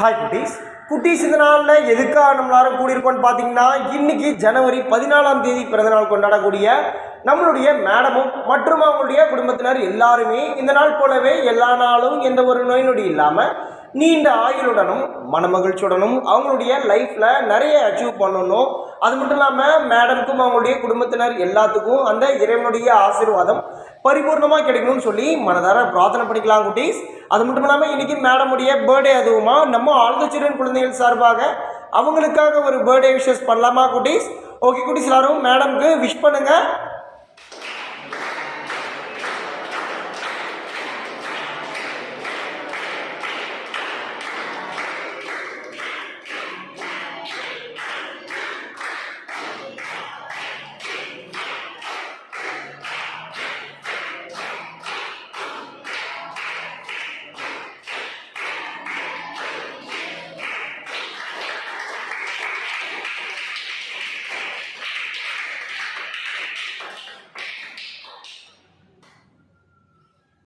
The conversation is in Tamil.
ஹாய் குட்டீஸ். குட்டீஸ் இந்த நாளில் எதுக்காக நம்மளாரும் கூடியிருக்கோன்னு பார்த்தீங்கன்னா, இன்னைக்கு ஜனவரி 14ஆம் தேதி பிறந்தநாள் கொண்டாடக்கூடிய நம்மளுடைய மேடமும் மற்றும் அவங்களுடைய குடும்பத்தினர் எல்லாருமே இந்த நாள் போலவே எல்லா நாளும் எந்த ஒரு நோய் நொடி இல்லாமல் நீண்ட ஆயுளுடனும் மனமகிழ்ச்சியுடனும் அவங்களுடைய லைஃப்பில் நிறைய அச்சீவ் பண்ணணும். அது மட்டும் இல்லாமல் மேடம்க்கும் அவங்களுடைய குடும்பத்தினர் எல்லாத்துக்கும் அந்த இறைவனுடைய ஆசீர்வாதம் பரிபூர்ணமாக கிடைக்கணும்னு சொல்லி மனதார பிரார்த்தனை பண்ணிக்கலாம் குட்டீஸ். அது மட்டும் இல்லாமல் இன்றைக்கி மேடமுடைய பர்த்டே, அதுவுமா நம்ம ஆல் தி சில்ட்ரன் குழந்தைகள் சார்பாக அவங்களுக்காக ஒரு பர்த்டே விஷஸ் பண்ணலாமா குட்டீஸ்? ஓகே குட்டீஸ், எல்லாரும் மேடம்க்கு விஷ் பண்ணுங்கள்.